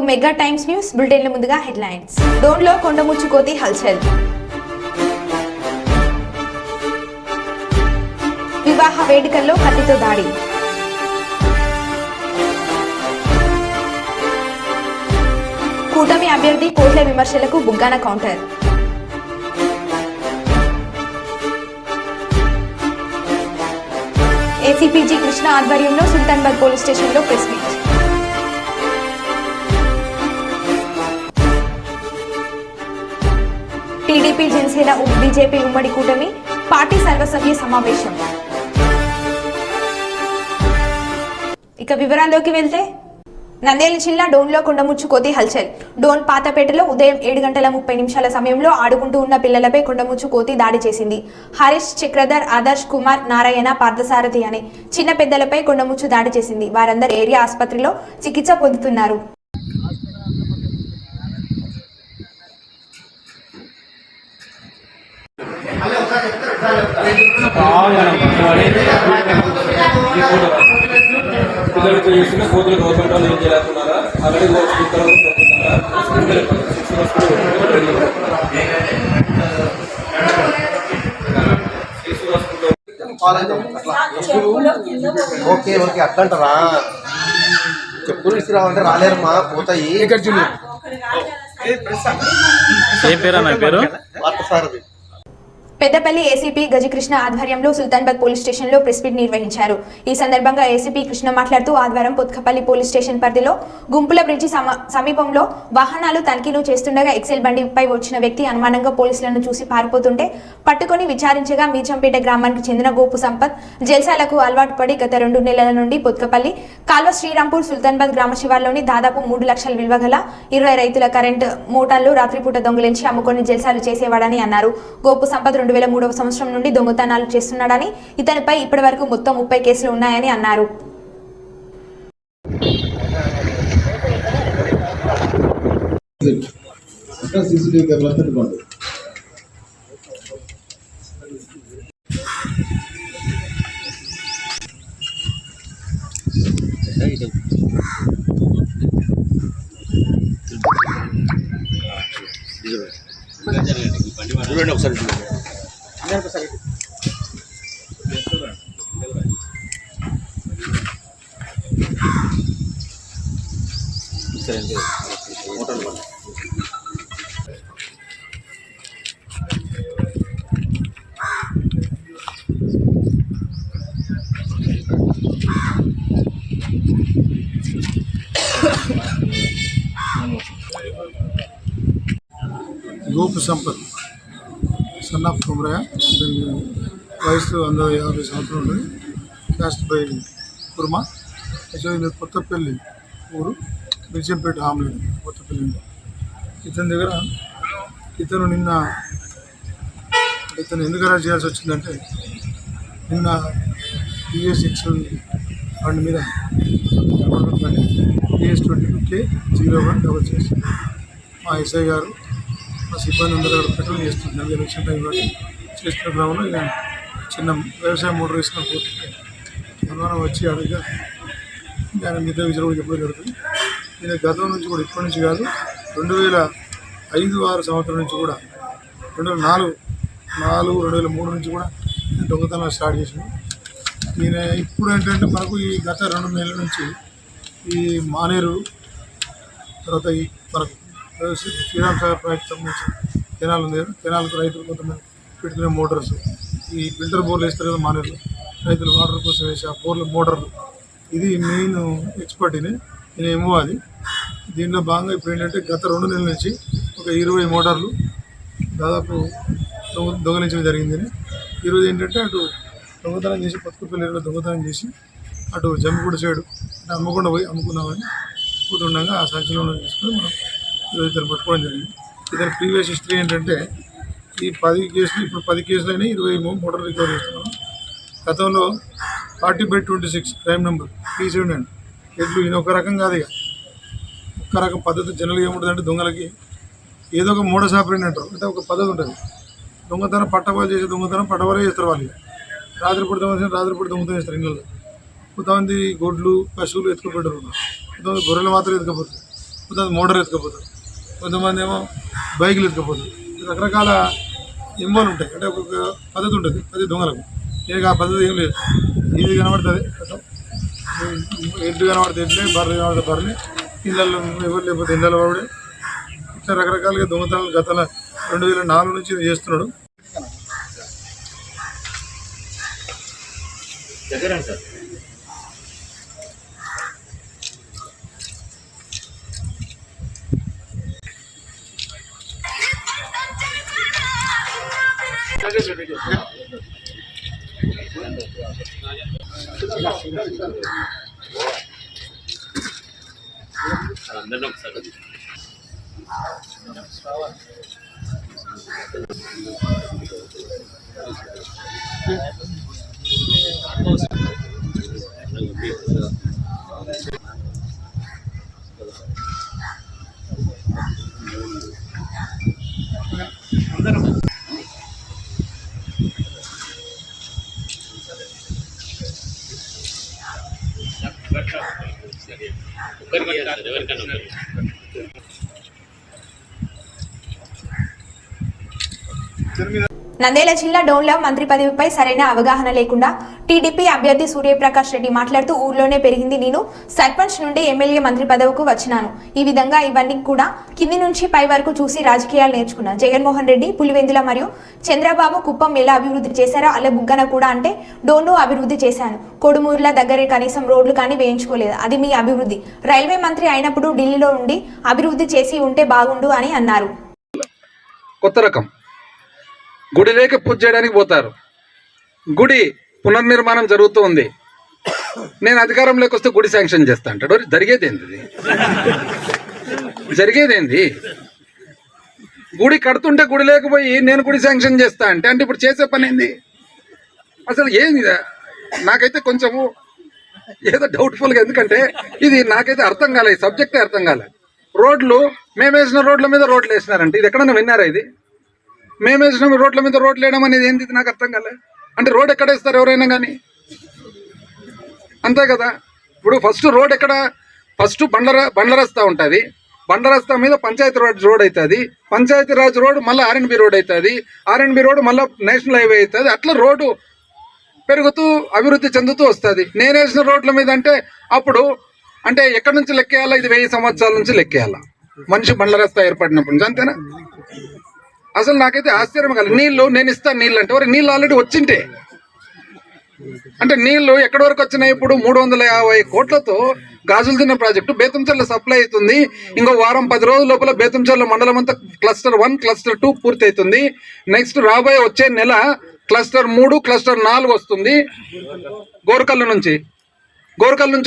Mega times news బులెటిన్ల ముందుగా headlines. డోన్లో కొండముచ్చు కోతి హల్చల్. వివాహ వేడుకల్లో కత్తితో దాడి. కూటమి అభ్యర్థి కోట్ల విమర్శలకు బుగ్గాన కౌంటర్. ఏసీపీజీ కృష్ణ ఆధ్వర్యంలో సుల్తాన్బాద్ పోలీస్ స్టేషన్లో press meet. TDP Janasena BJP ఉమ్మడి కూటమి పార్టీ సర్వసభ్య సమావేశం. ఇక వివరాల్లోకి వెళ్తే నంద్యాల జిల్లా డోన్లో కొండముచ్చు కోతి హల్చల్. డోన్ పాతపేటలో ఉదయం 7:30 సమయంలో ఆడుకుంటూ ఉన్న పిల్లలపై కొండముచ్చు కోతి దాడి చేసింది. హరీష్, చక్రధర్, ఆదర్శ్ కుమార్, నారాయణ, పార్థసారథి అనే చిన్న పెద్దలపై కొండముచ్చు దాడి చేసింది. వారందరూ ఏరియా ఆసుపత్రిలో చికిత్స పొందుతున్నారు. పిల్లలతో చేసిన కోతులు గవర్నమెంట్ ఏం చేస్తున్నారా ఆల్రెడీ ఓకే ఓకే అట్లంటారా చెప్పులు ఇచ్చిరావంటే రాలేరమ్మా పోతాయి. ఏ పేరు అన్న పేరు పార్థసారథి. పెద్దపల్లి ఏసీపీ గజకృష్ణ ఆధ్వర్యంలో సుల్తాన్బాద్ పోలీస్ స్టేషన్లో ప్రెస్ మీట్ నిర్వహించారు. ఈ సందర్భంగా ఏసీపీ కృష్ణ మాట్లాడుతూ ఆదివారం పొత్కపల్లి పోలీస్ స్టేషన్ పరిధిలో గుంపుల బ్రిడ్జి సమీపంలో వాహనాలు తనిఖీలు చేస్తుండగా ఎక్సెల్ బండిపై వచ్చిన వ్యక్తి అనుమానంగా పోలీసులను చూసి పారిపోతుంటే పట్టుకుని విచారించగా మీచంపేట గ్రామానికి చెందిన గోపు సంపత్ జల్సాలకు అలవాటు పడి గత 2 నెలల నుండి పొత్కపల్లి కాల్వ శ్రీరాంపూర్ సుల్తాన్బాద్ గ్రామ శివార్లోని దాదాపు 3 లక్షల విలువ గల 20 రైతుల కరెంటు మోటార్లు రాత్రిపూట దొంగిలించి అమ్ముకొని జల్సాలు చేసేవాడని అన్నారు. గోపు సంపత్ 2003వ సంవత్సరం నుండి దొంగతనాలు చేస్తున్నాడని, ఇతనిపై ఇప్పటి వరకు మొత్తం 30 కేసులు ఉన్నాయని అన్నారు. ఒకసారి గోపు సంపత్ సన్ ఆఫ్ కుమరయ్య, వయసు 50 సంవత్సరాలు ఉంటుంది. Caste by Kurma. Actually Kothapalli ఊరు, బిజంపేట ఆమ్లెట్ కొత్తపల్లి. ఇతని దగ్గర ఇతను ఎందుకు అరెస్ట్ చేయాల్సి వచ్చిందంటే నిన్న టీవీఎస్ ఎక్సెల్ బండి మీద TS22K0166 మా ఎస్ఐ గారు మా సిబ్బంది అందరూ పెట్రోల్ చేస్తున్నారు. ఎలక్షన్ టైం బట్టి చేస్తున్న క్రమంలో ఇక చిన్న వ్యవసాయ మోటార్ వేసుకొని పోతుంటే అనుమానం వచ్చి అడిగా దాని మిగతా విషయాలు కూడా చెప్పడం జరుగుతుంది. నేను గతం నుంచి కూడా ఇప్పటి నుంచి కాదు 2005-06 సంవత్సరం నుంచి కూడా 2004, 2003 నుంచి కూడా దొంగతనాలు స్టార్ట్ చేసాను. ఈయన ఇప్పుడు ఏంటంటే మనకు ఈ గత 2 నెలల నుంచి ఈ మానేరు తర్వాత ఈ మనకు శ్రీరామ్ సాగర్ ప్రాజెక్ట్ సంబంధించి కెనాల్ ఉంది. కెనాల్కు రైతులు కొంతమంది పెట్టుకునే మోటార్స్, ఈ ఫిల్టర్ బోర్లు వేస్తారు కదా మానేరులో, రైతులు వాటర్ కోసం వేసి ఆ బోర్లు మోటార్లు, ఇది మెయిన్ ఎక్స్పర్ట్. నేనేమో అది దీనిలో భాగంగా ఇప్పుడు ఏంటంటే గత 2 నెలల నుంచి ఒక 20 మోటార్లు దాదాపు దొంగలించడం జరిగింది. ఈరోజు ఏంటంటే అటు దొంగతనం చేసి పత్తుపల్లిలో దొంగతనం చేసి అటు జమ్మిగూడ సైడు అంటే అమ్మకుండా పోయి అమ్ముకుందామని పోతుండగా ఆ సంచలనం తీసుకొని మనం ఈరోజు ఇతను పట్టుకోవడం జరిగింది. ఇతని ప్రీవియస్ హిస్టరీ ఏంటంటే ఈ 10 కేసులు, ఇప్పుడు 10 కేసులైనా 20 మోటార్ రికవర్ చేస్తున్నాం. గతంలో 40/26 క్రైమ్ నెంబర్ P7 ఎట్లు ఈయన ఒక రకం కాదు. ఇక ఒక్క రకం పద్ధతి జనరల్గా ఏముంటుందంటే దొంగలకి ఏదో ఒక మోడస్ ఆపరేండి అంటారు, అంటే ఒక పద్ధతి ఉంటుంది. దొంగతనం పట్టవాళ్ళు చేసే దొంగతనం పట్టవాళ్ళే చేస్తారు. వాళ్ళు రాత్రిపూట దొంగతనం చేస్తారు. ఇళ్ళల్లో కొంతమంది గొడ్లు పశువులు ఎత్తుకుపోతారు, కొంతమంది గొర్రెలు మాత్రం ఎత్తుకపోతారు, కొంతమంది మోటార్ ఎత్తుకపోతారు, కొంతమంది ఏమో బైకులు ఎత్తుకపోతారు. రకరకాల ఎంబోలు ఉంటాయి. అంటే ఒక్కొక్క పద్ధతి ఉంటుంది అది దొంగలకు. ఆ పద్ధతి ఏం లేదు. ఏది కనబడుతుంది ఎడ్లు కనబడితే ఎడ్లే, బర్రెలు కనబడితే బర్రెలే, ఇళ్ళల్లో ఎవరు లేకపోతే ఇళ్ళలో వాడే. ఇట్లా రకరకాలుగా దొంగతనాలు గత 2004 నుంచి చేస్తున్నాడు. నంద్యాల జిల్లా డోన్లో మంత్రి పదవిపై సరైన అవగాహన లేకుండా టీడీపీ అభ్యర్థి సూర్యప్రకాష్ రెడ్డి మాట్లాడుతూ ఊర్లోనే పెరిగింది నేను, సర్పంచ్ నుండి ఎమ్మెల్యే మంత్రి పదవికి వచ్చినాను. ఈ విధంగా ఇవన్నీ కూడా కింది నుంచి పై వరకు చూసి రాజకీయాలు నేర్చుకున్నాను. జగన్మోహన్ రెడ్డి, పులివెందుల మరియు చంద్రబాబు కుప్పం ఎలా అభివృద్ధి చేశారో అలా బుగ్గన కూడా అంటే డోన్ను అభివృద్ధి చేశాను. కొడుమూరుల దగ్గరే కనీసం రోడ్లు కానీ వేయించుకోలేదు. అది మీ అభివృద్ధి. రైల్వే మంత్రి అయినప్పుడు ఢిల్లీలో ఉండి అభివృద్ధి చేసి ఉంటే బాగుండు అని అన్నారు. కొత్త రకం గుడి లేక పూజ చేయడానికి పోతారు. గుడి పునర్నిర్మాణం జరుగుతూ ఉంది. నేను అధికారంలోకి వస్తే గుడి శాంక్షన్ చేస్తా అంటాడు. జరిగేదేంది? జరిగేదేంది? గుడి కడుతుంటే గుడి లేకపోయి నేను గుడి శాంక్షన్ చేస్తా అంటే ఇప్పుడు చేసే పని ఏంది? అసలు ఏంది? నాకైతే కొంచెము ఏదో డౌట్ఫుల్గా, ఎందుకంటే ఇది నాకైతే అర్థం కాలేదు, సబ్జెక్టే అర్థం కాలేదు. రోడ్లు మేము వేసిన రోడ్ల మీద రోడ్లు వేసినారంటే ఇది ఎక్కడన్నా విన్నారా? ఇది మేము వేసిన రోడ్ల మీద రోడ్లు వేయడం అనేది ఏంటి? నాకు అర్థం కాలేదు. అంటే రోడ్ ఎక్కడ వేస్తారు ఎవరైనా కానీ? అంతే కదా. ఇప్పుడు ఫస్ట్ రోడ్ ఎక్కడ? ఫస్ట్ బండ్ల రస్తా ఉంటుంది. బండ్ల రస్తా మీద పంచాయతీ రోడ్ అవుతుంది. పంచాయతీ రాజ్ రోడ్ మళ్ళీ ఆర్ఎన్బి రోడ్ అవుతుంది. ఆర్ఎన్బి రోడ్ మళ్ళీ నేషనల్ హైవే అవుతుంది. అట్లా రోడ్డు పెరుగుతూ అభివృద్ధి చెందుతూ వస్తుంది. నేను వేసిన రోడ్ల మీద అంటే అప్పుడు అంటే ఎక్కడి నుంచి లెక్కేయాలా? ఇది 1000 సంవత్సరాల నుంచి లెక్కేయాలా మనిషి బండ్ల రస్తా ఏర్పడినప్పటి నుంచి, అంతేనా? అసలు నాకైతే ఆశ్చర్యం కలదు. నీళ్లు నేను ఇస్తాను నీళ్ళు అంటే వారు నీళ్ళు ఆల్రెడీ వచ్చింటే అంటే నీళ్లు ఎక్కడి వరకు వచ్చినాయి? ఇప్పుడు 350 కోట్లతో గాజులు తిన్న ప్రాజెక్టు బేతంచెర్ల సప్లై అవుతుంది. ఇంకో వారం 10 రోజుల లోపల బేతంచెర్ల మండలం అంతా క్లస్టర్ 1 క్లస్టర్ 2 పూర్తి అవుతుంది. నెక్స్ట్ రాబోయే వచ్చే నెల క్లస్టర్ 3 క్లస్టర్ 4 వస్తుంది. గోరకల్లు నుంచి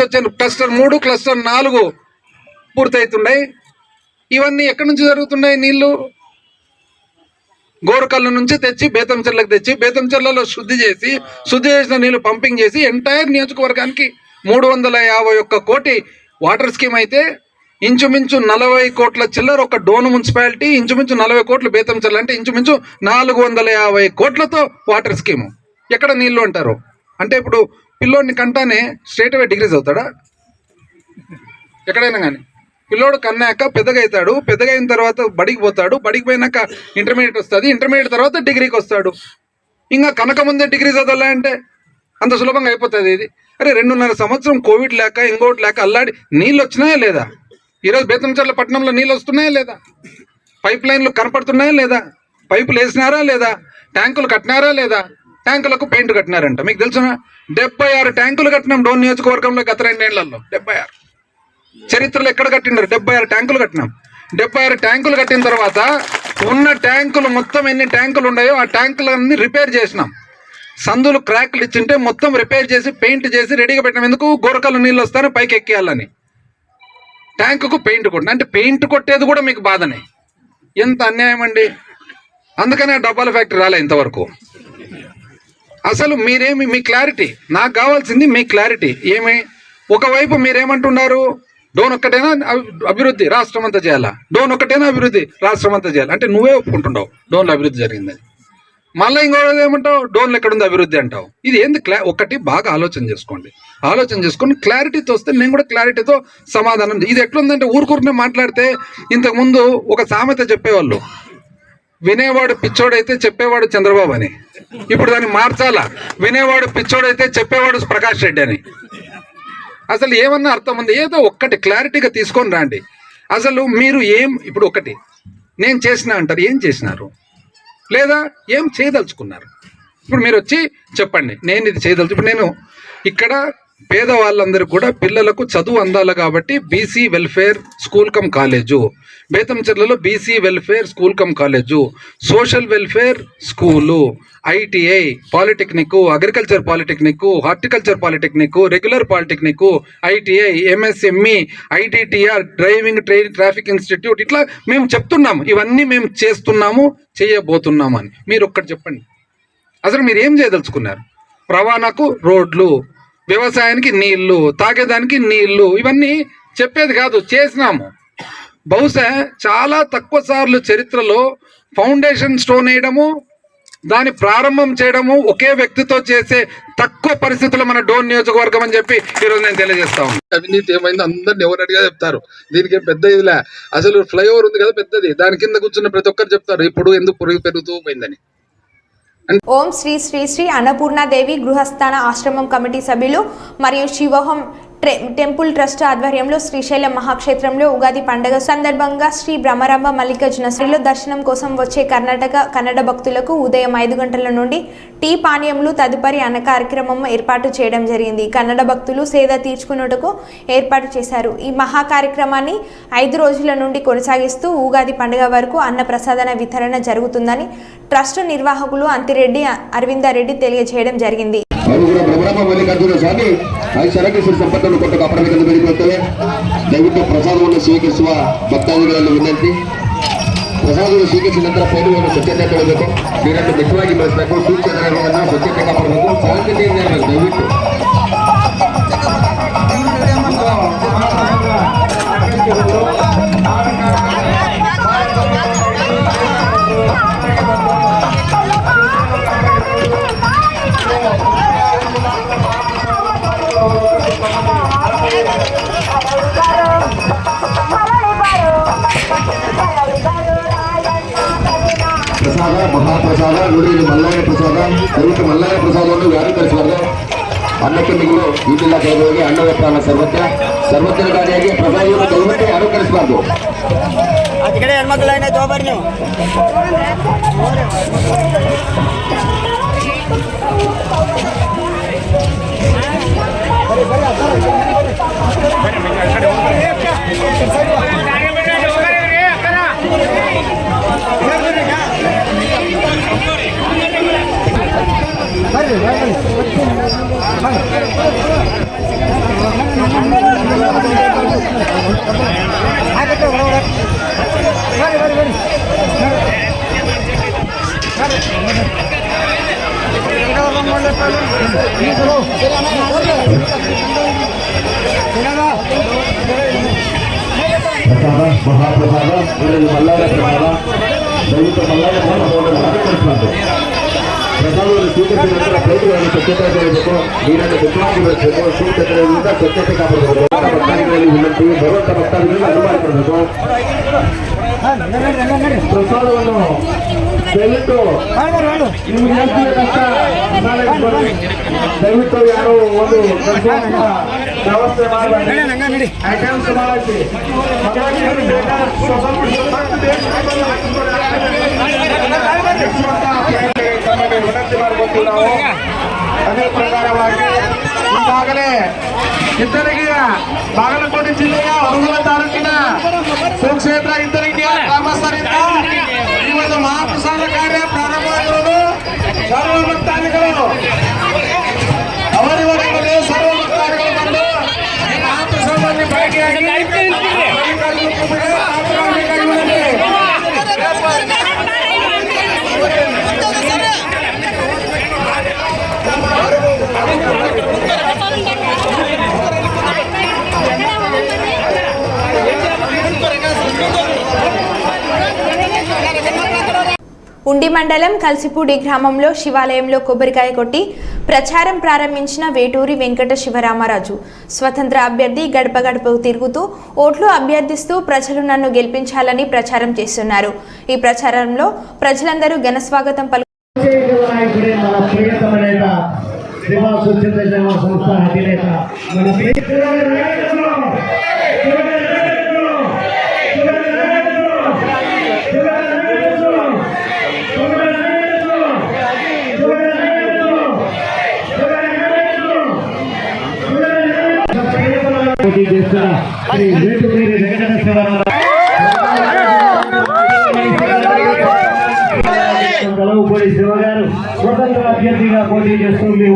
వచ్చే క్లస్టర్ 3 క్లస్టర్ 4 పూర్తి అవుతున్నాయి. ఇవన్నీ ఎక్కడి నుంచి జరుగుతున్నాయి? నీళ్లు గోరకల్లు నుంచి తెచ్చి బేతంచెర్లకు తెచ్చి బేతంచెర్లలో శుద్ధి చేసిన నీళ్లు పంపింగ్ చేసి ఎంటైర్ నియోజకవర్గానికి 351 కోటి వాటర్ స్కీమ్ అయితే ఇంచుమించు 40 కోట్ల చిల్లర ఒక డోన్ మున్సిపాలిటీ, ఇంచుమించు 40 కోట్లు బేతంచెర్లు అంటే ఇంచుమించు 450 కోట్లతో వాటర్ స్కీము. ఎక్కడ నీళ్లు అంటారు? అంటే ఇప్పుడు పిల్లోడిని కంటానే స్ట్రేట్ అవే డిగ్రీస్ అవుతాడా? ఎక్కడైనా కానీ పిల్లోడు కన్నాక పెద్దగా అవుతాడు. పెద్దగా అయిన తర్వాత బడికి పోతాడు. బడికి పోయినాక ఇంటర్మీడియట్ వస్తుంది. ఇంటర్మీడియట్ తర్వాత డిగ్రీకి వస్తాడు. ఇంకా కనక ముందే డిగ్రీ చదవాలంటే అంత సులభంగా అయిపోతుంది ఇది. అరే 2.5 సంవత్సరం కోవిడ్ లేక ఇంకోటి లేక అల్లాడి నీళ్ళు వచ్చినాయా లేదా? ఈరోజు బేతంచెర్ల పట్టణంలో నీళ్ళు వస్తున్నాయా లేదా? పైప్ లైన్లు కనపడుతున్నాయా లేదా? పైపులు వేసినారా లేదా? ట్యాంకులు కట్టినారా లేదా? ట్యాంకులకు పెయింట్ కట్టినారంట. మీకు తెలుసునా? 76 ట్యాంకులు కట్టినాం డోన్ నియోజకవర్గంలో గత 2 ఏళ్లలో. 76 చరిత్రలో ఎక్కడ కట్టినారు? 76 ట్యాంకులు కట్టినాం. 76 ట్యాంకులు కట్టిన తర్వాత ఉన్న ట్యాంకులు మొత్తం ఎన్ని ట్యాంకులు ఉన్నాయో ఆ ట్యాంకులన్నీ రిపేర్ చేసినాం. సందులు క్రాక్లు ఇచ్చింటే మొత్తం రిపేర్ చేసి పెయింట్ చేసి రెడీగా పెట్టినాం. ఎందుకు? గోరకల్లు నీళ్ళు వస్తారని పైకి ఎక్కేయాలని. ట్యాంకుకు పెయింట్ కొట్టిన అంటే పెయింట్ కొట్టేది కూడా మీకు బాధనే. ఎంత అన్యాయం అండి. అందుకనే డబ్బాల ఫ్యాక్టరీ రాలే ఇంతవరకు. అసలు మీరేమి మీ క్లారిటీ, నాకు కావాల్సింది మీ క్లారిటీ. ఏమి ఒకవైపు మీరేమంటున్నారు? డోన్ ఒక్కటేనా అభివృద్ధి రాష్ట్రం అంతా చేయాలా? డోన్ ఒక్కటేనా అభివృద్ధి రాష్ట్రం అంతా చేయాలి అంటే నువ్వే ఒప్పుకుంటున్నావు డోన్లో అభివృద్ధి జరిగిందని. మళ్ళీ ఇంకో ఏమంటావు? డోన్లో ఎక్కడుంది అభివృద్ధి అంటావు. ఇది ఏంది? ఒకటి బాగా ఆలోచన చేసుకోండి. ఆలోచన చేసుకొని క్లారిటీతో వస్తే నేను కూడా క్లారిటీతో సమాధానం. ఇది ఎట్లుందంటే ఊరుకూరునే మాట్లాడితే, ఇంతకుముందు ఒక సామెత చెప్పేవాళ్ళు, వినేవాడు పిచ్చోడైతే చెప్పేవాడు చంద్రబాబు అని. ఇప్పుడు దాన్ని మార్చాలా, వినేవాడు పిచ్చోడైతే చెప్పేవాడు ప్రకాష్ రెడ్డి అని. అసలు ఏమన్నా అర్థం ఉంది? ఏదో ఒక్కటి క్లారిటీగా తీసుకొని రండి. అసలు మీరు ఇప్పుడు ఒకటి నేను చేసిన అంటారు, ఏం చేసినారు, లేదా ఏం చేయదలుచుకున్నారు? ఇప్పుడు మీరు వచ్చి చెప్పండి, నేను ఇది చేయదలుచు. ఇప్పుడు నేను ఇక్కడ పేదవాళ్ళందరూ కూడా పిల్లలకు చదువు అందాలి కాబట్టి BC welfare school cum college, బేతంచెర్లలో BC welfare school cum college, social welfare school, ITI, polytechnic, agriculture polytechnic, horticulture polytechnic, regular polytechnic, ITI, MSME, ITTR, driving traffic institute, ఇట్లా మేము చెప్తున్నాము. ఇవన్నీ మేము చేస్తున్నాము, చేయబోతున్నాము అని. మీరు ఒక్కటి చెప్పండి, అసలు మీరు ఏం చేయదలుచుకున్నారు? రవాణాకు రోడ్లు, వ్యవసాయానికి నీళ్లు, తాగేదానికి నీళ్లు, ఇవన్నీ చెప్పేది కాదు, చేసినాము. బహుశా చాలా తక్కువ సార్లు చరిత్రలో ఫౌండేషన్ స్టోన్ వేయడము, దాన్ని ప్రారంభం చేయడము ఒకే వ్యక్తితో చేసే తక్కువ పరిస్థితుల్లో మన డోన్ నియోజకవర్గం అని చెప్పి ఈరోజు నేను తెలియజేస్తా ఉన్నాను. అవినీతి ఏమైంది అందరిని ఎవరడిగా చెప్తారు, దీనికి పెద్ద ఇదిలే. అసలు ఫ్లైఓవర్ ఉంది కదా పెద్దది, దాని కింద కూర్చున్న ప్రతి ఒక్కరు చెప్తారు ఇప్పుడు ఎందుకు పెరుగుతూ పోయిందని. ఓం శ్రీ శ్రీ శ్రీ అన్నపూర్ణాదేవి గృహస్థాన ఆశ్రమం కమిటీ సభ్యులు మరియు శివోహం టెంపుల్ ట్రస్ట్ ఆధ్వర్యంలో శ్రీశైలం మహాక్షేత్రంలో ఉగాది పండుగ సందర్భంగా శ్రీ బ్రహ్మరాంబ మల్లికార్జున శ్రీలో దర్శనం కోసం వచ్చే కన్నడ భక్తులకు ఉదయం 5 గంటల నుండి టీ పానీయములు తదుపరి అన్న కార్యక్రమం ఏర్పాటు చేయడం జరిగింది. కన్నడ భక్తులు సేద తీర్చుకున్నట్టుకు ఏర్పాటు చేశారు. ఈ మహా కార్యక్రమాన్ని 5 రోజుల నుండి కొనసాగిస్తూ ఉగాది పండుగ వరకు అన్న ప్రసాదన వితరణ జరుగుతుందని ట్రస్ట్ నిర్వాహకులు అంతిరెడ్డి అరవిందారెడ్డి తెలియజేయడం జరిగింది. ಬ್ರಹ್ಮ ಮಲ್ಲಿಕಾರ್ಜುನ ಸ್ವಾಮಿ ಐಶ್ವರ್ಯ ಸಂಪತ್ತನ್ನು ಕೊಟ್ಟು ಕಾಪಾಡಬೇಕೆಂದು ಬೇಡಿಕೊಳ್ಳುತ್ತೇವೆ. ದಯವಿಟ್ಟು ಪ್ರಸಾದವನ್ನು ಸ್ವೀಕರಿಸುವ ಭಕ್ತಾದಿಗಳಲ್ಲಿ ವಿನಂತಿ. ಪ್ರಸಾದವನ್ನು ಸ್ವೀಕರಿಸಿದ ನಂತರ ಪೈಲುಗಳನ್ನು ಸ್ವಚ್ಛತೆ ಕೊಡಬೇಕು, ನೀರನ್ನು ಮಿತವಾಗಿ ಬಳಸಬೇಕು, ಸೂಕ್ಷ್ಮ ಸ್ವಚ್ಛತೆ ಕಾಪಾಡಬೇಕು, ಶಾಂತಿಯಿಂದ ಇರಬೇಕು. ದಯವಿಟ್ಟು ಪ್ರಸಾದ ಮಹಾಪ್ರಸಾದ ನೋಡಿ, ಇದು ಮಲ್ಲಯ್ಯ ಪ್ರಸಾದ. ದಯವಿಟ್ಟು ಮಲ್ಲಯ್ಯ ಪ್ರಸಾದವನ್ನು ಯಾರು ಕಳಿಸಬಾರ್ದು. ಅನ್ನಕ್ಕೆ ಮಿಗಿಲು ಈಗಿಲ್ಲ ಕೈಗಳಿಗೆ ಅನ್ನದ ಪ್ರಾಣ ಸರ್ವಜ್ಞಕಾರಿಯಾಗಿ ಪ್ರಸಾದವನ್ನು ದಯವಿಟ್ಟು ಯಾರು ಕಳಿಸಬಾರ್ದು. ಕಡೆ ಹೆಣ್ಮಕ್ಳು ಜವಾಬ್ದಾರಿ ನೀವು. ಪ್ರಸಾದ ಮಹಾಪ್ರಸಾದ ಇದರಲ್ಲಿ ಮಲ್ಲಯ್ಯ ಪ್ರಸಾದ. ದಯವಿಟ್ಟು ಮಲ್ಲಯ್ಯ ಪ್ರಸಾದವನ್ನು ಅನುಕರಿಸಬಾರ್ದು. ಪ್ರಸಾದವನ್ನು ಸ್ವೀಕರಿಸಿದ ನಂತರ ಪ್ಲೇಟುಗಳನ್ನು ಸ್ವಚ್ಛತೆ ಮಾಡಬೇಕು, ನೀರನ್ನು ಮಿತವಾಗಿ ಬಳಸಬೇಕು, ಸೂಕ್ಷ್ಮತೆಯಿಂದ ಸ್ವಚ್ಛತೆ ಕಾಪಾಡಬೇಕು. ಭಕ್ತಾದಿಗಳಲ್ಲಿ ವಿನಂತಿ, ಬರುವಂತ ಭಕ್ತಾದಿಗಳನ್ನು ಅನುಮಾನ ಮಾಡಬೇಕು. ಪ್ರಸಾದವನ್ನು ದಯವಿಟ್ಟು ನಿಮ್ಗೆ ಎಷ್ಟು ಕಷ್ಟ ದಯವಿಟ್ಟು ಯಾರು ಒಂದು ವ್ಯವಸ್ಥೆ ಮಾಡಬೇಡಿ. ಐಟಮ್ಸ್ ಮಾಡಿ ವಿನಂತಿ ಮಾಡಬೇಕು. ನಾವು ಅದೇ ಪ್ರಕಾರವಾಗಿ ಈಗಾಗಲೇ ಇಂತರಗಿಯ ಬಾಗಲಕೋಟೆ ಜಿಲ್ಲೆಯ ಹುಡುಗಲ ತಾಲೂಕಿನ ಸುಕ್ಷೇತ್ರ ಇಂತರಗಿಯ ಗ್ರಾಮಸ್ಥರಿಂದ ಈ ಒಂದು ಮಹಾಪ್ರಸಾದ ಕಾರ್ಯ ಪ್ರಾರಂಭವಾಗಿರುವುದು. ಸರ್ವ ಭಕ್ತಾದಿಗಳು ಅವರಿವರಿಗೆ ಸರ್ವ ಭಕ್ತಾದಿಗಳು ಬಂದು ಈ ಮಹಾಪ್ರಸಾದದಲ್ಲಿ ಭಾಗಿಯಾಗಿ ఉండి మండలం కల్సిపూడి గ్రామంలో శివాలయంలో కొబ్బరికాయ కొట్టి ప్రచారం ప్రారంభించిన వేటూరి వెంకట శివరామరాజు. స్వతంత్ర అభ్యర్థి గడప గడపకు తిరుగుతూ ఓట్లు అభ్యర్థిస్తూ ప్రజలు నన్ను గెలిపించాలని ప్రచారం చేస్తున్నారు. ఈ ప్రచారంలో ప్రజలందరూ ఘన స్వాగతం పలుకుతున్నారు. శివగారు స్వతంత్ర అభ్యర్థిగా పోటీ చేస్తుంది.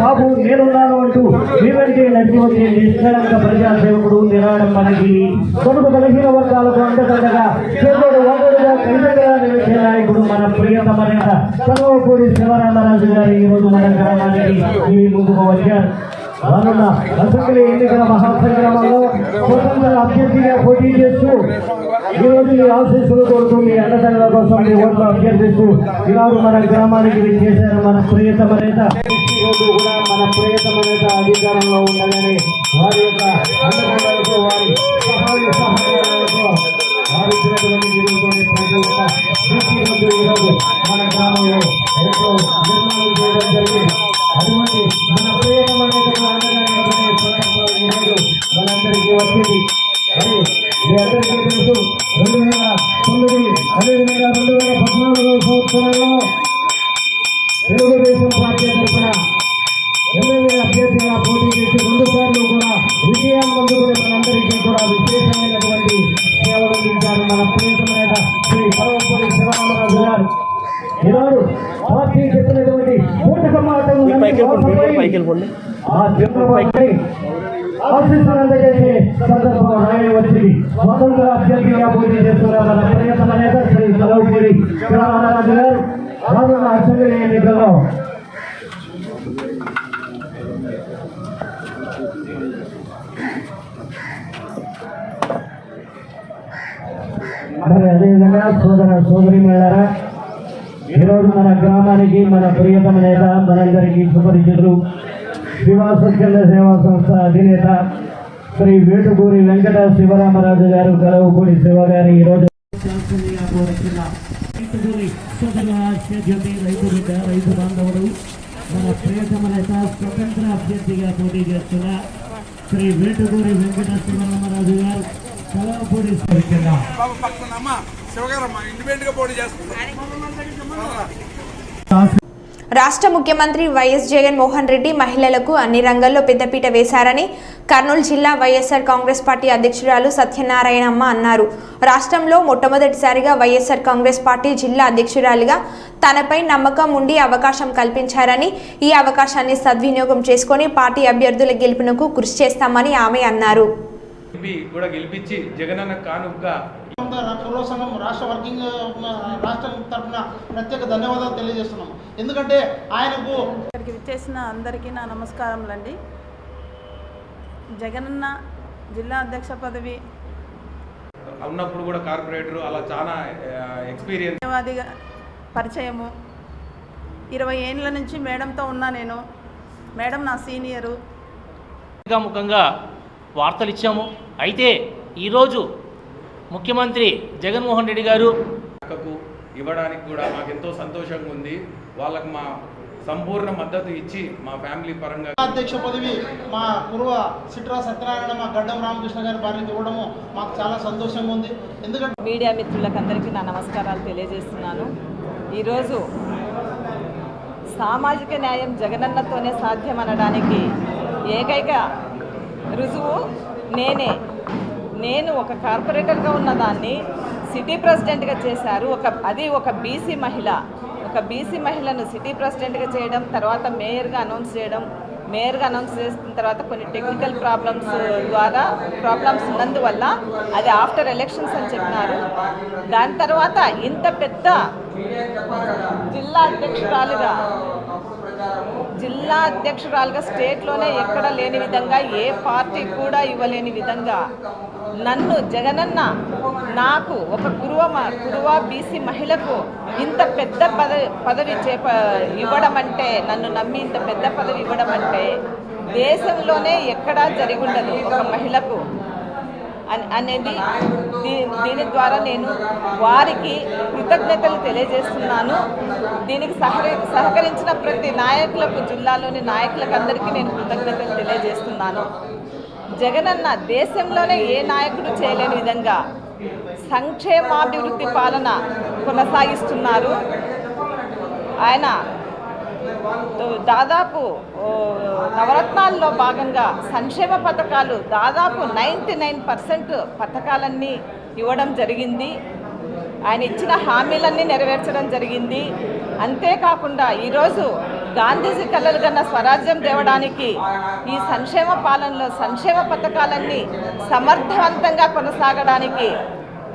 బాబు నేనున్నాను అంటూ వీరికి నడిచి వచ్చే నిష్కలంక ప్రజాసేవకుడు నిరాడంబనకి కొడుకు బలహీన వర్గాలకు అండదండగా చేదోడు వాదోడుగా కైతగా నిలిచే నాయకుడు మన ప్రియతమ నేత సర్వపూడి శివరామరాజు గారు ఈ రోజు మన గ్రామానికి మీ ముందుకు వచ్చారు. రానున్న అసెంబ్లీ ఎన్నికల మహాసంగ్రామంలో స్వతంత్ర అభ్యర్థిగా పోటీ చేస్తూ ఈ రోజు మీ ఆశీస్సులు కోరుతూ మీ అండదండల కోసం మీ ఓట్లు అభ్యర్థిస్తూ ఈనాడు మన గ్రామానికి చేశారు మన ప్రియతమ నేత. ఈ రోజు కూడా మన ప్రియతమ నేత అధికారంలో ఉండగానే వారి యొక్క అండదండలతో వారి సహాయాలతో వారిచ్చినటువంటి నిలుపుతోనే ప్రజల ఈరోజు మన గ్రామంలో ఎంతో నిర్మాణం చేయడం జరిగింది. అటువంటి మన ప్రియతమ నేతకు అండగా మనందరికీ వచ్చింది. మరి మీ అందరికీ తెలుసు 2009 అదేవిధంగా 2014 సంవత్సరంలో తెలుగుదేశం పార్టీ తరఫున ఎమ్మెల్యే అభ్యర్థిగా పోటీ చేసి 2 సార్లు కూడా విజయాన్ని అందుకుని మనందరికీ కూడా విశేషమైనటువంటి సేవలు అందించారు మన ప్రియతమ నేత శ్రీ సర్వపూడి శివరామరాజు గారు. ఈనాడు పార్టీ చెప్పినటువంటి ఆ చంద్రబాబు ఆశీస్సులు అందజేసే సందర్భం ఆయన వచ్చింది. స్వతంత్ర అభ్యర్థిగా పోటీ చేస్తున్న మన ప్రియతమ నేత శ్రీ సర్వపూడి శివరామరాజు గారు రానున్న అసెంబ్లీ ఎన్నికల్లో మరి అదేవిధంగా సోదరి మేళారా ఈరోజు మన గ్రామానికి మన ప్రియతమ నేత మనందరికీ సుపరిచితులు శివ స్వచ్ఛంద సేవా సంస్థ అధినేత శ్రీ వేటుకూరి వెంకట శివరామరాజు గారు కలవపూడి శివ గారు ఈరోజు రైతు బాంధవుడు మన ప్రియతమ నేత స్వతంత్ర అభ్యర్థిగా పోటీ చేస్తున్న శ్రీ వేటుకూరి వెంకట శివరామరాజు గారు కలవపూడి రాష్ట్ర ముఖ్యమంత్రి వైఎస్ జగన్మోహన్ రెడ్డి మహిళలకు అన్ని రంగాల్లో పెద్దపీట వేశారని కర్నూలు జిల్లా వైఎస్ఆర్ కాంగ్రెస్ పార్టీ అధ్యక్షురాలు సత్యనారాయణమ్మ అన్నారు. రాష్ట్రంలో మొట్టమొదటిసారిగా వైఎస్ఆర్ కాంగ్రెస్ పార్టీ జిల్లా అధ్యక్షురాలిగా తనపై నమ్మకం ఉండి అవకాశం కల్పించారని, ఈ అవకాశాన్ని సద్వినియోగం చేసుకుని పార్టీ అభ్యర్థుల గెలుపునకు కృషి చేస్తామని ఆమె అన్నారు. కుల సంఘం రాష్ట్ర వర్కింగ్ రాష్ట్రం తరఫున ప్రత్యేక ధన్యవాదాలు తెలియజేస్తున్నాం. ఎందుకంటే ఆయనకు ఇక్కడికి విచ్చేసిన అందరికీ నా నమస్కారములండి. జగనన్న జిల్లా అధ్యక్ష పదవి ఉన్నప్పుడు కూడా కార్పొరేటర్ అలా చాలా ఎక్స్పీరియన్స్ ధన్యవాదిగా పరిచయము 20 ఏళ్ళ నుంచి మేడంతో ఉన్నా నేను. మేడం నా సీనియరు. ముఖంగా వార్తలు ఇచ్చాము. అయితే ఈరోజు ముఖ్యమంత్రి జగన్మోహన్ రెడ్డి గారు ఇవ్వడానికి కూడా మాకు ఎంతో సంతోషంగా ఉంది. వాళ్ళకు మా సంపూర్ణ మద్దతు ఇచ్చి మా ఫ్యామిలీ పరంగా అధ్యక్ష పదవి మా కురువ సిట్రా సత్యనారాయణ మా గడ్డం రామకృష్ణ గారి భార్యకి ఇవ్వడము మాకు చాలా సంతోషంగా ఉంది. ఎందుకంటే మీడియా మిత్రులకు అందరికీ నా నమస్కారాలు తెలియజేస్తున్నాను. ఈరోజు సామాజిక న్యాయం జగనన్నతోనే సాధ్యం అనడానికి ఏకైక రుజువు నేను ఒక కార్పొరేటర్గా ఉన్నదాన్ని సిటీ ప్రెసిడెంట్గా చేశారు. అది ఒక బీసీ మహిళను సిటీ ప్రెసిడెంట్గా చేయడం, తర్వాత మేయర్గా అనౌన్స్ చేసిన తర్వాత కొన్ని టెక్నికల్ ప్రాబ్లమ్స్ ఉన్నందువల్ల అది ఆఫ్టర్ ఎలక్షన్స్ అని చెప్పినారు. దాని తర్వాత ఇంత పెద్ద జిల్లా అధ్యక్షురాలుగా స్టేట్లోనే ఎక్కడ లేని విధంగా, ఏ పార్టీ కూడా ఇవ్వలేని విధంగా నన్ను జగనన్న నాకు ఒక కురువ బీసీ మహిళకు ఇంత పెద్ద పదవి ఇవ్వడం అంటే, నన్ను నమ్మి ఇంత పెద్ద పదవి ఇవ్వడం అంటే దేశంలోనే ఎక్కడా జరిగి ఉండదు ఒక మహిళకు అనేది. దీని ద్వారా నేను వారికి కృతజ్ఞతలు తెలియజేస్తున్నాను. దీనికి సహకరించిన ప్రతి నాయకులకు, జిల్లాలోని నాయకులకు అందరికీ నేను కృతజ్ఞతలు తెలియజేస్తున్నాను. జగనన్న దేశంలోనే ఏ నాయకుడు చేయలేని విధంగా సంక్షేమాభివృద్ధి పాలన కొనసాగిస్తున్నారు. ఆయన దాదాపు నవరత్నాల్లో భాగంగా సంక్షేమ పథకాలు దాదాపు 99% పథకాలన్నీ ఇవ్వడం జరిగింది. ఆయన ఇచ్చిన హామీలన్నీ నెరవేర్చడం జరిగింది. అంతేకాకుండా ఈరోజు గాంధీజీ కలలు కన్న స్వరాజ్యం తేవడానికి ఈ సంక్షేమ పాలనలో సంక్షేమ పథకాలన్నీ సమర్థవంతంగా కొనసాగడానికి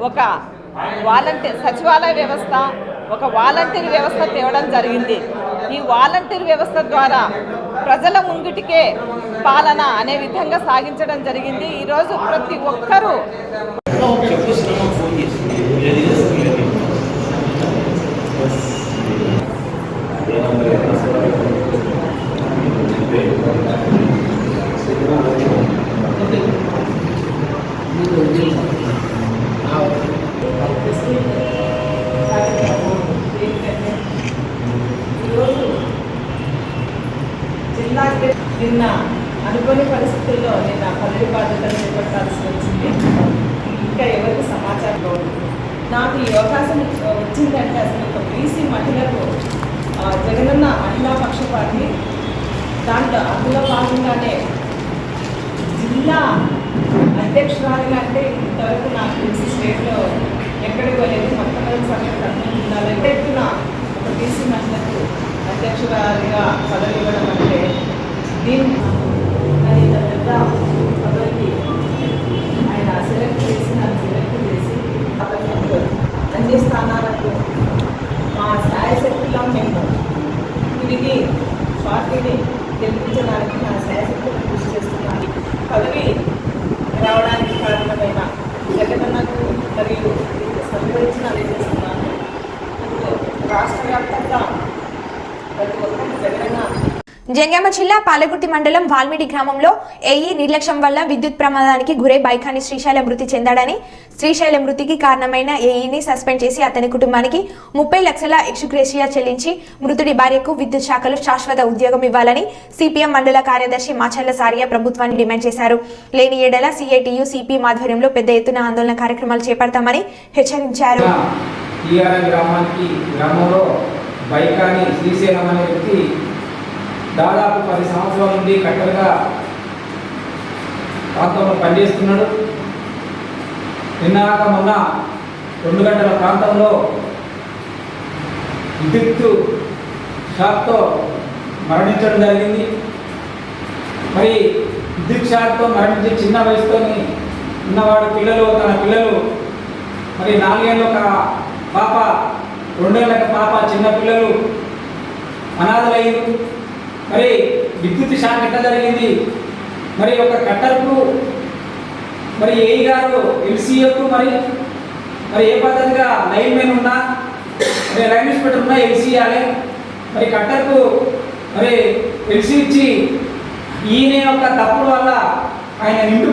ఒక సచివాలయ వ్యవస్థ, ఒక వాలంటీర్ వ్యవస్థ తేవడం జరిగింది. ఈ వాలంటీర్ వ్యవస్థ ద్వారా ప్రజల ముంగిటికే పాలన అనే విధంగా సాగించడం జరిగింది. ఈరోజు ప్రతి ఒక్కరూ నిన్న అనుకోని పరిస్థితుల్లో నేను ఆ పదవి బాధ్యతలు చేపట్టాల్సి వచ్చింది. ఇంకా ఎవరికి సమాచారం లేదు. నాకు ఈ అవకాశం వచ్చిందంటే అసలు ఒక బీసీ మహిళకు జగనన్న మహిళా పక్షపాతి, అందులో భాగంగానే జిల్లా అధ్యక్షురాలిగా అంటే ఇంతవరకు నాకు తెలిసి స్టేట్లో ఎక్కడికి వెళ్ళేది. మొట్టమొదటిసారి కర్నూలు జిల్లాలో ఎత్తున ఒక బీసీ మహిళకు అధ్యక్షురాలిగా పదవి ఇవ్వడం అంటే దీన్ని ఇంత పెద్ద పదవికి ఆయన సెలెక్ట్ చేసి అన్ని స్థానాలకు మా శాయశక్తిలో మేము తిరిగి పార్టీని గెలిపించడానికి నా శాయశక్తిని కృషి చేస్తున్నాను. పదవి రావడానికి కారణమైన జగనన్నకు మరియు సంబంధించిన చేస్తున్నాను. రాష్ట్ర వ్యాప్తంగా ప్రతి ఒక్కరికి జగనన్న జంగామ జిల్లా పాలకుర్తి మండలం వాల్మీడి గ్రామంలో ఏఈ నిర్లక్ష్యం వల్ల విద్యుత్ ప్రమాదానికి గురై బైకాని శ్రీశైలం మృతి చెందాడని, శ్రీశైలం మృతికి కారణమైన ఏఈని సస్పెండ్ చేసి అతని కుటుంబానికి 30 లక్షల ఎక్స్గ్రేషియా చెల్లించి మృతుడి భార్యకు విద్యుత్ శాఖలో శాశ్వత ఉద్యోగం ఇవ్వాలని సిపిఎం మండల కార్యదర్శి మాచర్ల సారియా ప్రభుత్వాన్ని డిమాండ్ చేశారు. లేని ఏడల సిఐటియు సిపిఎం ఆధ్వర్యంలో పెద్ద ఎత్తున ఆందోళన కార్యక్రమాలు చేపడతామని హెచ్చరించారు. దాదాపు 10 సంవత్సరాల నుండి కట్టలుగా ప్రాంతంలో పనిచేస్తున్నాడు. నిన్నాక మొన్న 2 గంటల ప్రాంతంలో విద్యుత్తు షాక్తో మరణించడం జరిగింది. మరి విద్యుత్ షాక్తో మరణించి చిన్న వయసుతో ఉన్నవాడు తన పిల్లలు మరి 4 ఏళ్ళ ఒక పాప, 2 ఏళ్ళ పాప, చిన్న పిల్లలు అనాథలయ్యారు. మరి విద్యుత్ షాక్ ఎట్లా జరిగింది? మరి ఒక కట్టర్కు మరి ఏఈ గారు ఎల్సీఏకు మరి ఏ పద్ధతిగా లైన్ మెన్ ఉన్నా, మరి లైన్ ఇన్స్పెక్టర్ ఉన్నా ఎల్సీ ఇవ్వాలి. మరి కట్టర్కు మరి ఎల్సీ ఇచ్చి ఈయన యొక్క తప్పుడు వల్ల ఆయన నిండు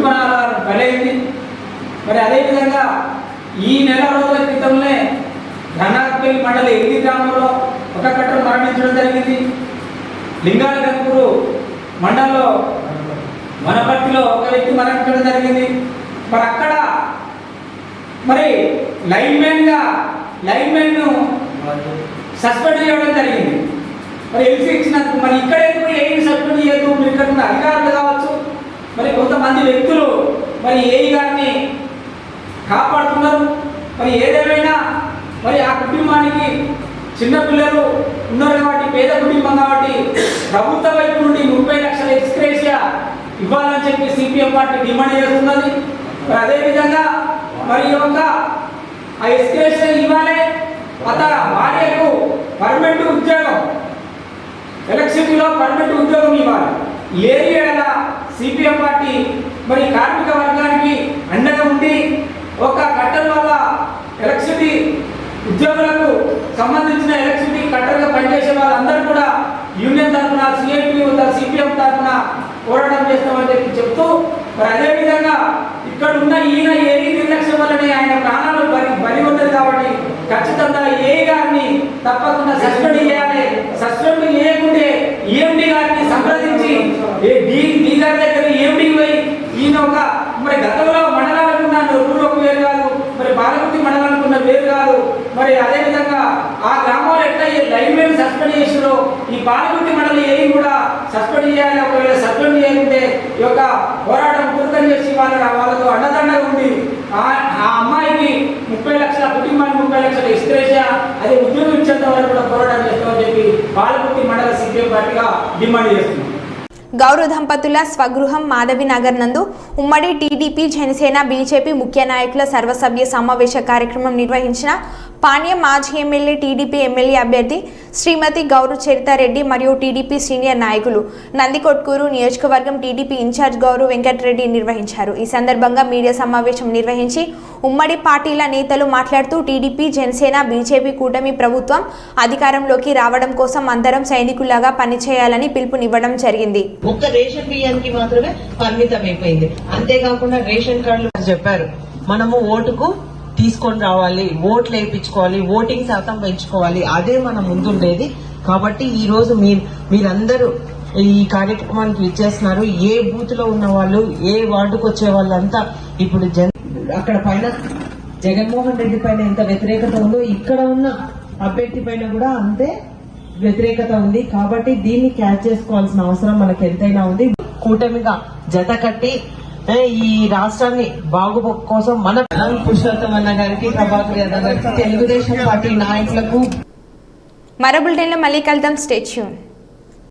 బలైంది. మరి అదేవిధంగా ఈ నెల రోజుల క్రితంలో ఘనార్పల్లి మండలి ఎల్లి గ్రామంలో ఒక కట్టరు మరణించడం జరిగింది. లింగాలగంపూరు మండలంలో వనపర్తిలో ఒక వ్యక్తి మరణించడం జరిగింది. మరి అక్కడ మరి లైన్మెన్ను సస్పెండ్ చేయడం జరిగింది. మరి ఎల్సీ ఇచ్చినందుకు మరి ఇక్కడ ఎందుకు ఏఈ సస్పెండ్ చేయదు? మీరు ఇక్కడ ఉన్న అధికారులు కావచ్చు, మరి కొంతమంది వ్యక్తులు మరి ఏఈ గారిని కాపాడుతున్నారు. మరి ఏదేమైనా మరి ఆ కుటుంబానికి చిన్నపిల్లలు ఉన్నారు కాబట్టి, పేద కుటుంబం కాబట్టి ప్రభుత్వ వైపు నుండి 30 లక్షల ఎక్స్గ్రేషియా ఇవ్వాలని చెప్పి సిపిఎం పార్టీ డిమాండ్ చేస్తున్నది. మరి అదేవిధంగా మరి ఒక ఆ ఎక్స్గ్రేషియా ఇవ్వాలి, అతని భార్యకు పర్మనెంట్ ఉద్యోగం, ఎలక్ట్రిసిటీలో పర్మనెంట్ ఉద్యోగం ఇవ్వాలి. లేని సిపిఎం పార్టీ మరి కార్మిక వర్గానికి అండగా ఉండి ఒక కట్టల వల్ల ఎలక్ట్రిసిటీ ఉద్యోగులకు సంబంధించిన ఎలక్ట్రిసిటీ కట్టలుగా పనిచేసే వాళ్ళందరూ కూడా యూనియన్ తరఫున సిఐటియు సిపిఎం తరఫున పోరాటం చేస్తామని చెప్తూ మరి అదేవిధంగా ఇక్కడ ఉన్న ఈయన ఏఈ నిర్లక్ష్యం వల్లనే ఆయన ప్రాణాలు బలి ఉన్నది కాబట్టి ఖచ్చితంగా ఏఈ గారిని తప్పకుండా సస్పెండ్ చేయాలి. సస్పెండ్ చేయకుంటే ఈఎండి గారిని సంప్రదించి డి గారి దగ్గర ఈఎండికి పోయి ఈయన ఒక మరి గతంలో మండలాలకున్న రూలు ఒక వేరు కాదు, మరి బాలకుర్తి మండలాలకున్న వేరు కాదు, మరి అదేవిధంగా ఆ గ్రామంలో ఎట్లా లైన్మెన్ సస్పెండ్ చేసారో ఈ బాలకుర్తి మండలి ఏం కూడా సస్పెండ్ చేయాలి. ఒకవేళ సస్పెండ్ చేయకుంటే ఈ యొక్క పోరాటం పూర్తం చేసి వాళ్ళకు అండదండగా ఉంది ఆ అమ్మాయికి 30 లక్షల కుటుంబానికి 30 లక్షల ఇస్త్రేషియా అదే ఉద్యోగం ఇచ్చేంత వరకు కూడా పోరాటం చేస్తామని చెప్పి బాలకుర్తి మండల సిపిఎం పార్టీగా డిమాండ్ చేస్తున్నాం. గౌరవ దంపతుల స్వగృహం మాధవి నగర్ నందు ఉమ్మడి టీడీపీ జనసేన బీజేపీ ముఖ్య నాయకుల సర్వసభ్య సమావేశ కార్యక్రమం నిర్వహించిన పాణ్యం మాజీ ఎమ్మెల్యే టీడీపీ ఎమ్మెల్యే అభ్యర్థి శ్రీమతి గౌరు చరితారెడ్డి మరియు టీడీపీ సీనియర్ నాయకులు నందికొట్కూరు నియోజకవర్గం టీడీపీ ఇన్ఛార్జ్ గౌరు వెంకటరెడ్డి నిర్వహించారు. ఈ సందర్భంగా మీడియా సమావేశం నిర్వహించి ఉమ్మడి పార్టీల నేతలు మాట్లాడుతూ టీడీపీ జనసేన బీజేపీ కూటమి ప్రభుత్వం అధికారంలోకి రావడం కోసం అందరం సైనికులాగా పనిచేయాలని పిలుపునివ్వడం జరిగింది. ఒక్క రేషన్ బియ్యానికి మాత్రమే పరిమితం అయిపోయింది. అంతేకాకుండా రేషన్ కార్డులు చెప్పారు మనము ఓటుకు తీసుకొని రావాలి, ఓట్లు వేయించుకోవాలి, ఓటింగ్ శాతం పెంచుకోవాలి, అదే మన ముందుండేది. కాబట్టి ఈ రోజు మీరందరూ ఈ కార్యక్రమానికి ఇచ్చేస్తున్నారు. ఏ బూత్ లో ఉన్న వాళ్ళు, ఏ వార్డుకు వచ్చే వాళ్ళంతా ఇప్పుడు అక్కడ పైన జగన్మోహన్ రెడ్డి పైన ఎంత వ్యతిరేకత ఉందో ఇక్కడ ఉన్న అభ్యర్థి పైన కూడా అంతే వ్యతిరేకత ఉంది. కాబట్టి దీన్ని క్యాచ్ చేసుకోవాల్సిన అవసరం మనకు ఎంతైనా ఉంది. కూటమిగా జత కట్టి ఈ రాష్ట్రాన్ని బాగు కోసం మన పురుషోత్తమ అన్న గారికి, ప్రభాకర్ యాదవ్ గారికి, తెలుగుదేశం పార్టీ నాయకులకు మరో బులెటిన్లో మళ్ళీ కలుద్దాం. Stay tune.